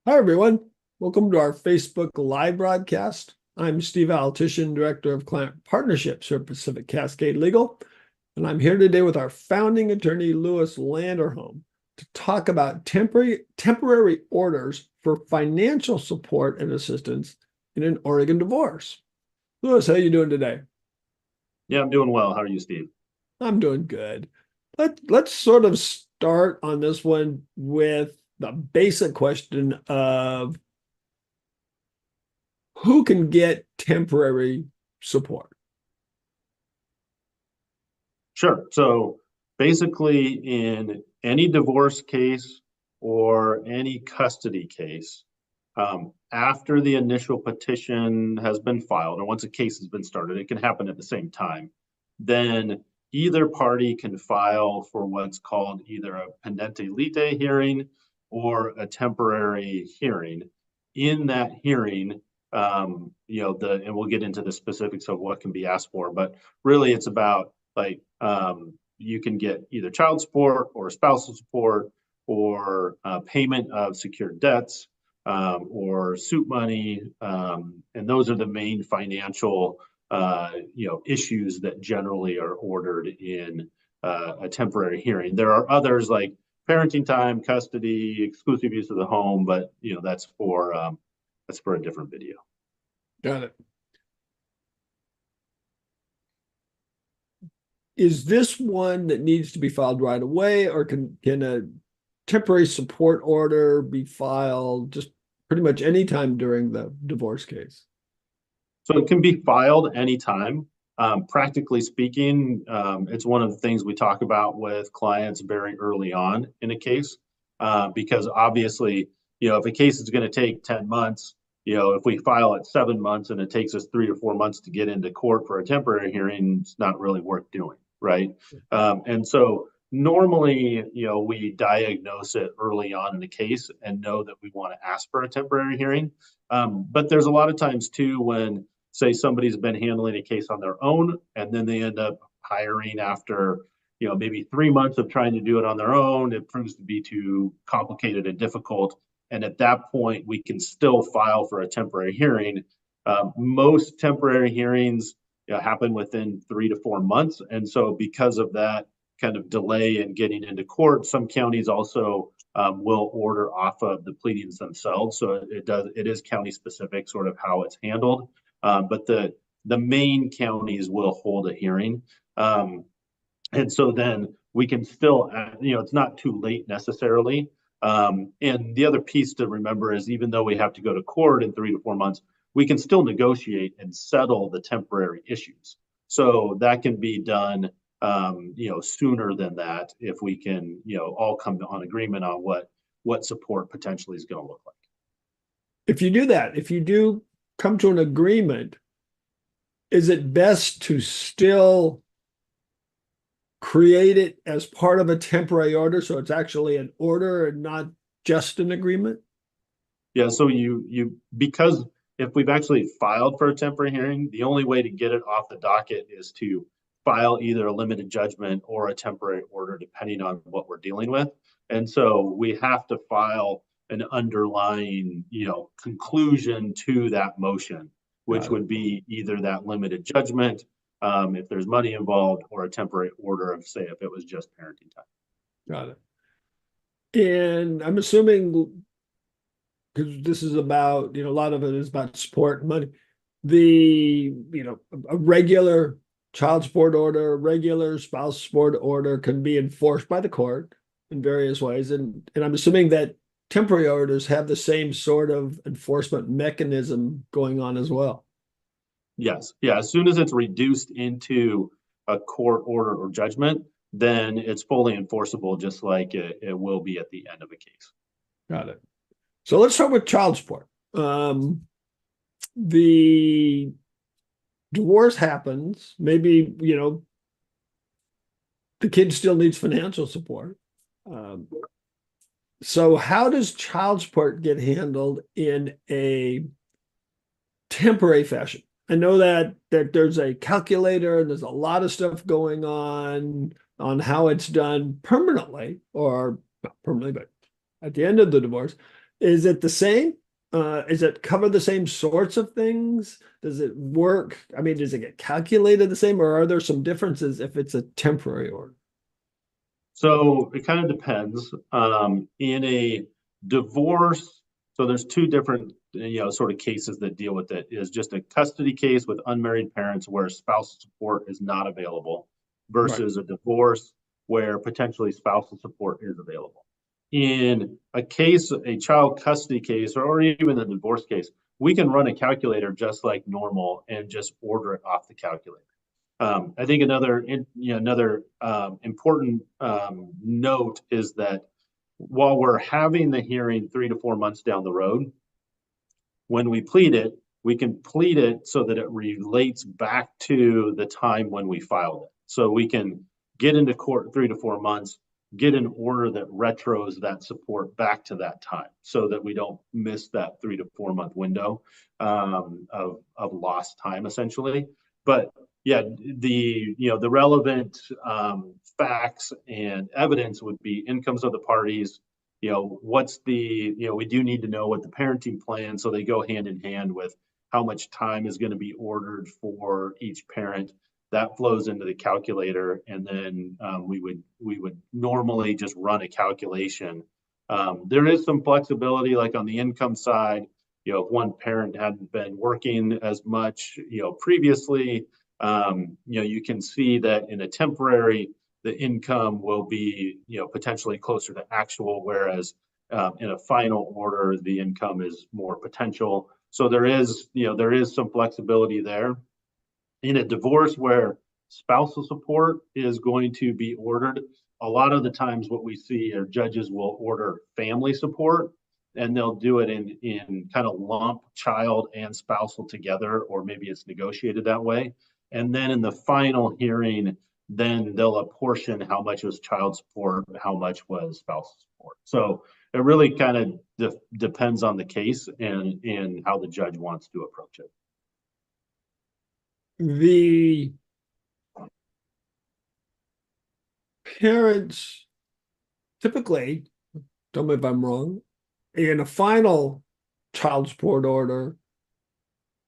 Hi, everyone. Welcome to our Facebook live broadcast. I'm Steve Altition, Director of Client Partnerships here at Pacific Cascade Legal, and I'm here today with our founding attorney, Louis Landerholm, to talk about temporary orders for financial support and assistance in an Oregon divorce. Louis, how are you doing today? Yeah, I'm doing well. How are you, Steve? I'm doing good. Let's sort of start on this one with the basic question of who can get temporary support? Sure. So basically, in any divorce case or any custody case, after the initial petition has been filed, or once a case has been started, it can happen at the same time, then either party can file for what's called either a pendente lite hearing or a temporary hearing. In that hearing, and we'll get into the specifics of what can be asked for, but really it's about you can get either child support or spousal support or payment of secured debts or suit money, and those are the main financial issues that generally are ordered in a temporary hearing. There are others like parenting time, custody, exclusive use of the home, but that's for a different video. Got it. Is this one that needs to be filed right away, or can a temporary support order be filed just pretty much any time during the divorce case? So it can be filed anytime. Practically speaking, it's one of the things we talk about with clients very early on in a case, because obviously, if a case is going to take 10 months, if we file at 7 months and it takes us 3 or 4 months to get into court for a temporary hearing, it's not really worth doing, right? And so normally, we diagnose it early on in the case and know that we want to ask for a temporary hearing. But there's a lot of times too when say somebody's been handling a case on their own and then they end up hiring after maybe 3 months of trying to do it on their own, it proves to be too complicated and difficult, and at that point we can still file for a temporary hearing. Most temporary hearings happen within 3 to 4 months, and so because of that kind of delay in getting into court, some counties also will order off of the pleadings themselves, so it is county specific sort of how it's handled. But the main counties will hold a hearing. And so then we can still, it's not too late necessarily. And the other piece to remember is even though we have to go to court in 3 to 4 months, we can still negotiate and settle the temporary issues. So that can be done, sooner than that if we can, all come on agreement on what support potentially is going to look like. If you do that, if you do come to an agreement, is it best to still create it as part of a temporary order so it's actually an order and not just an agreement? Yeah, so you because if we've actually filed for a temporary hearing, the only way to get it off the docket is to file either a limited judgment or a temporary order, depending on what we're dealing with. And so we have to file an underlying, conclusion to that motion, which would be either that limited judgment, if there's money involved, or a temporary order of, say, if it was just parenting time. Got it. And I'm assuming, because this is about, a lot of it is about support and money, a regular child support order, a regular spouse support order can be enforced by the court in various ways. And I'm assuming that temporary orders have the same sort of enforcement mechanism going on as well. Yes. Yeah. As soon as it's reduced into a court order or judgment, then it's fully enforceable, just like it will be at the end of a case. Got it. So let's start with child support. The divorce happens. Maybe, the kid still needs financial support. So how does child support get handled in a temporary fashion? I know that there's a calculator and there's a lot of stuff going on how it's done permanently, or not permanently, but at the end of the divorce. Is it the same? Is it cover the same sorts of things? Does it work? I mean, does it get calculated the same, or are there some differences if it's a temporary order? So it kind of depends. In a divorce, so there's two different, sort of cases that deal with it. Is just a custody case with unmarried parents where spousal support is not available Right. versus a divorce where potentially spousal support is available. In a case, a child custody case, or even a divorce case, we can run a calculator just like normal and just order it off the calculator. I think another important note is that while we're having the hearing 3 to 4 months down the road, when we plead it, we can plead it so that it relates back to the time when we filed it. So we can get into court 3 to 4 months, get an order that retros that support back to that time so that we don't miss that 3 to 4 month window of lost time essentially. But yeah, the relevant facts and evidence would be incomes of the parties, what's we do need to know what the parenting plan, so they go hand in hand with how much time is going to be ordered for each parent. That flows into the calculator, and then we would normally just run a calculation. There is some flexibility, like on the income side. If one parent hadn't been working as much, previously, you can see that in a temporary, the income will be, potentially closer to actual, whereas in a final order, the income is more potential. So there is some flexibility there. In a divorce where spousal support is going to be ordered, a lot of the times what we see are judges will order family support, and they'll do it in kind of lump child and spousal together, or maybe it's negotiated that way. And then in the final hearing, then they'll apportion how much was child support, how much was spousal support. So it really kind of depends on the case and how the judge wants to approach it. The parents typically, tell me if I'm wrong, in a final child support order,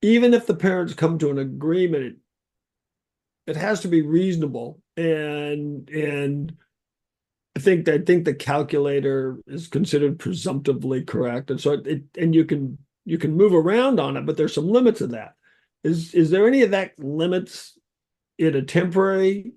even if the parents come to an agreement, it has to be reasonable. And I think the calculator is considered presumptively correct. And so and you can move around on it, but there's some limits of that. Is there any of that limits in a temporary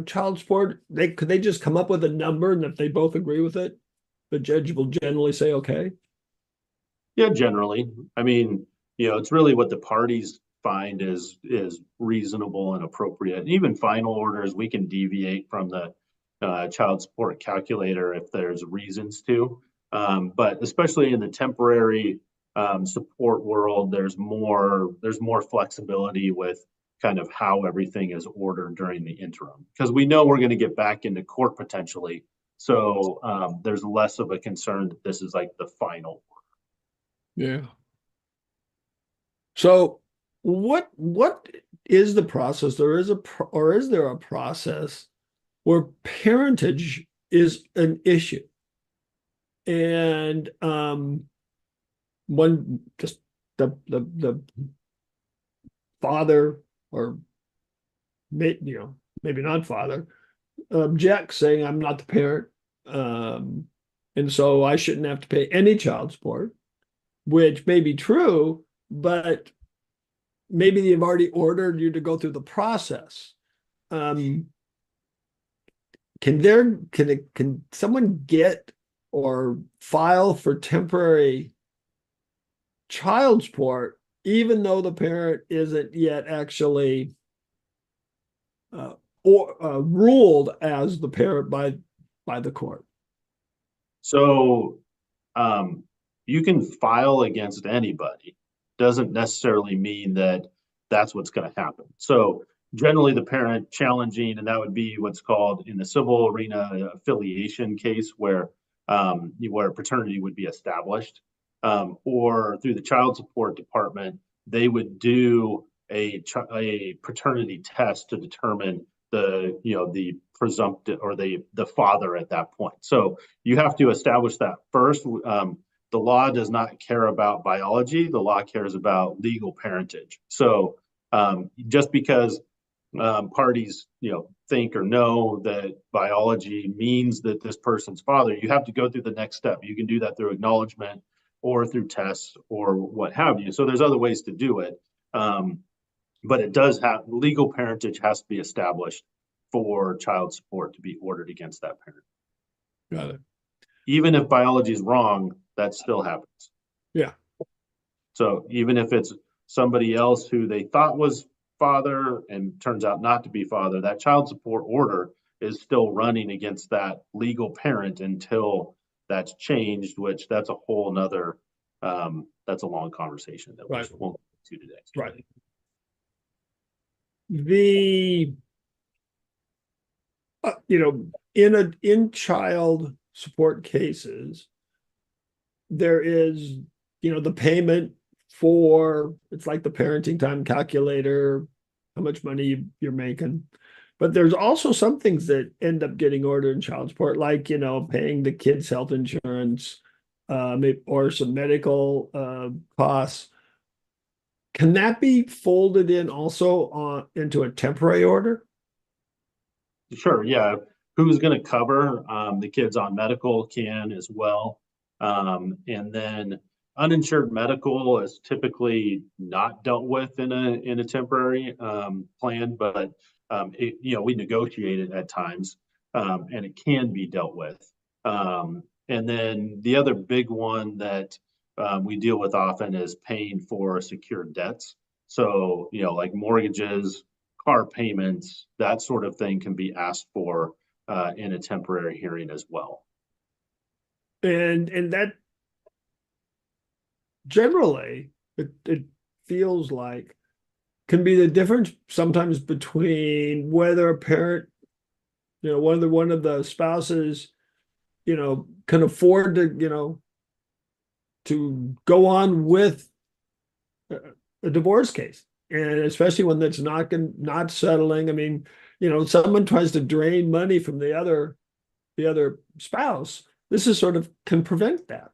child support? Could they just come up with a number, and if they both agree with it, the judge will generally say okay? Yeah, generally. I mean, it's really what the parties find is reasonable and appropriate. And even final orders, we can deviate from the child support calculator if there's reasons to. But especially in the temporary support world, there's more flexibility with kind of how everything is ordered during the interim, because we know we're going to get back into court potentially. So there's less of a concern that this is like the final. Yeah. So what is the process? Or is there a process where parentage is an issue? And one just the father, or maybe not father, objects, saying I'm not the parent, um, and so I shouldn't have to pay any child support, which may be true, but maybe they've already ordered you to go through the process. Um, can someone get or file for temporary child support even though the parent isn't yet actually uh, or ruled as the parent by the court? So um, you can file against anybody. Doesn't necessarily mean that that's what's going to happen. So generally, the parent challenging, and that would be what's called in the civil arena affiliation case, where paternity would be established, or through the child support department, they would do a paternity test to determine the presumptive or the father at that point. So you have to establish that first. the law does not care about biology. The law cares about legal parentage. So just because parties, think or know that biology means that this person's father, you have to go through the next step. You can do that through acknowledgement or through tests or what have you. So there's other ways to do it. But it does have legal parentage has to be established for child support to be ordered against that parent. Got it. Even if biology is wrong, that still happens. Yeah. So even if it's somebody else who they thought was father and turns out not to be father, that child support order is still running against that legal parent until that's changed, which that's a whole nother, that's a long conversation that we won't get to today. Right. The, in child support cases, there is, the payment for, it's like the parenting time calculator, how much money you're making. But there's also some things that end up getting ordered in child support, like, paying the kids' health insurance, or some medical costs. Can that be folded in also into a temporary order? Sure, yeah. Who's going to cover the kids on medical can as well. And then uninsured medical is typically not dealt with in a temporary plan, but we negotiate it at times, and it can be dealt with. And then the other big one that we deal with often is paying for secured debts. So, like mortgages, car payments, that sort of thing can be asked for in a temporary hearing as well. And that generally, it feels like can be the difference sometimes between whether a parent, one of the spouses, can afford to go on with a divorce case, and especially when that's not settling. I mean, someone tries to drain money from the other spouse. This is sort of can prevent that.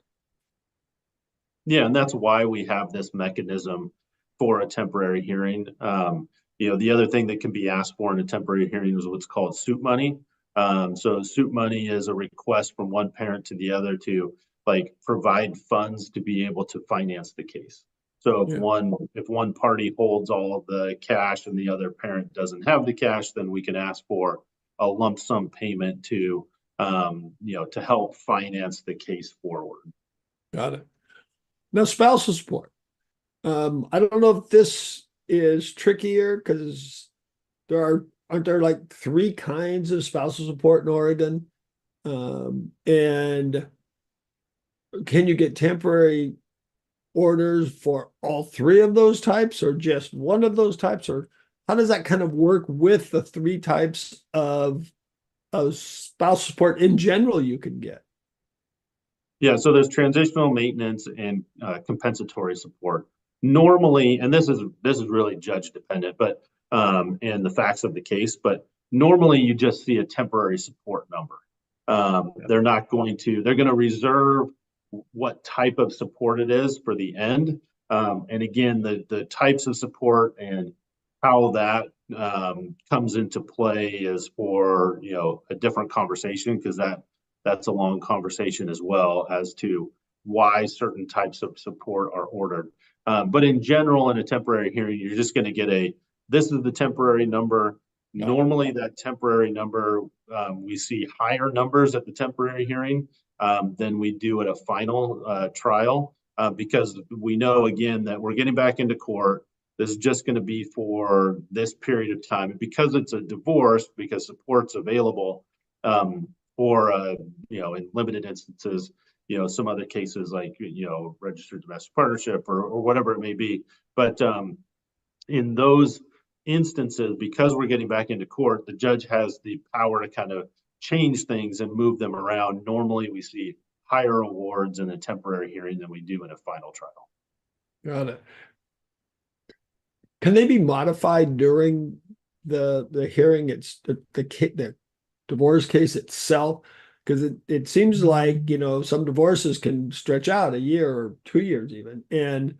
Yeah, and that's why we have this mechanism for a temporary hearing. The other thing that can be asked for in a temporary hearing is what's called suit money. So suit money is a request from one parent to the other to provide funds to be able to finance the case. So if one party holds all of the cash and the other parent doesn't have the cash, then we can ask for a lump sum payment to help finance the case forward. Got it. Now, spousal support. I don't know if this is trickier because aren't there like 3 kinds of spousal support in Oregon? And can you get temporary orders for all 3 of those types, or just one of those types, or how does that kind of work with the 3 types of spousal support in general you can get? Yeah, so there's transitional maintenance and compensatory support. Normally, and this is really judge dependent, but and the facts of the case, but normally you just see a temporary support number. They're going to reserve what type of support it is for the end. And again, the types of support and how that comes into play is for a different conversation, because that's a long conversation as well as to why certain types of support are ordered. But in general, in a temporary hearing, you're just going to get this is the temporary number. Normally that temporary number, we see higher numbers at the temporary hearing than we do at a final trial, because we know, again, that we're getting back into court. This is just going to be for this period of time. And because it's a divorce, because support's available, or in limited instances, some other cases like registered domestic partnership or whatever it may be. But in those instances, because we're getting back into court, the judge has the power to kind of change things and move them around. Normally we see higher awards in a temporary hearing than we do in a final trial. Got it. Can they be modified during the hearing? It's the divorce case itself. Because it seems like, you know, some divorces can stretch out a year or 2 years even. And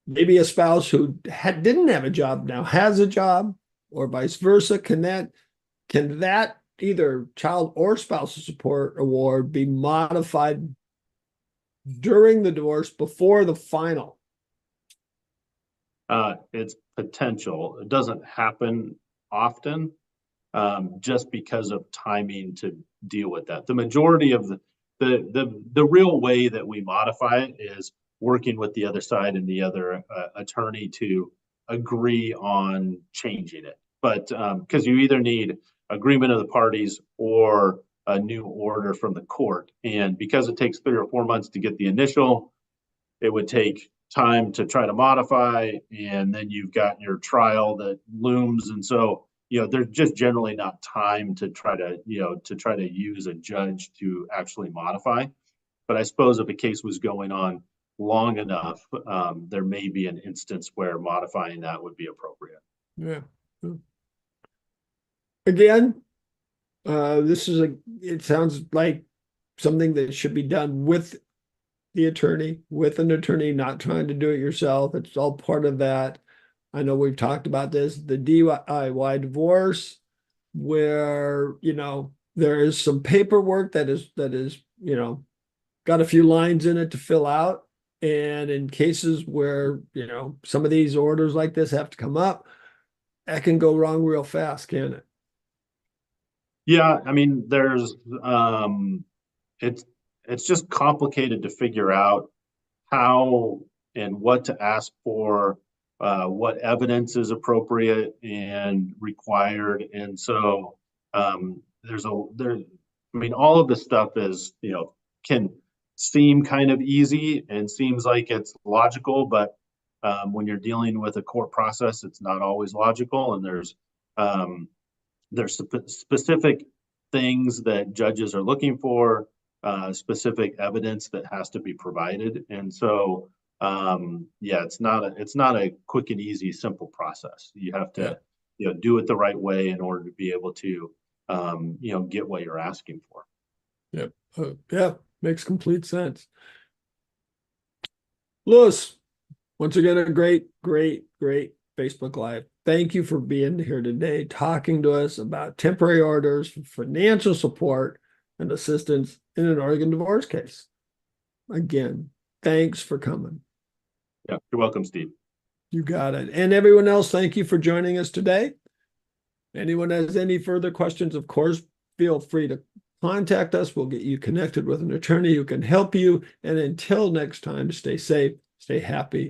maybe a spouse who didn't have a job now has a job, or vice versa. Can that either child or spousal support award be modified during the divorce before the final? It's potential. It doesn't happen often, just because of timing to deal with that. The majority of the real way that we modify it is working with the other side and the other attorney to agree on changing it. But because you either need agreement of the parties or a new order from the court, and because it takes 3 or 4 months to get the initial, it would take time to try to modify, and then you've got your trial that looms. And so, there's just generally not time to try to use a judge to actually modify. But I suppose if a case was going on long enough, there may be an instance where modifying that would be appropriate. Yeah. Again, it sounds like something that should be done with the attorney, with an attorney, not trying to do it yourself. It's all part of that. I know we've talked about this, the DIY divorce, where, there is some paperwork that is, got a few lines in it to fill out. And in cases where, some of these orders like this have to come up, that can go wrong real fast, can it? Yeah, I mean, it's just complicated to figure out how and what to ask for, what evidence is appropriate and required. And so all of this stuff is, can seem kind of easy and seems like it's logical, but when you're dealing with a court process, it's not always logical. And there's specific things that judges are looking for, specific evidence that has to be provided. And so, it's not a quick and easy, simple process. You have to, do it the right way in order to be able to, get what you're asking for. Yep. Yeah, makes complete sense. Louis, once again, a great Facebook Live. Thank you for being here today, talking to us about temporary orders for financial support and assistance in an Oregon divorce case. Again, thanks for coming. Yeah, you're welcome, Steve. You got it. And everyone else, thank you for joining us today. Anyone has any further questions, of course, feel free to contact us. We'll get you connected with an attorney who can help you. And until next time, stay safe, stay happy.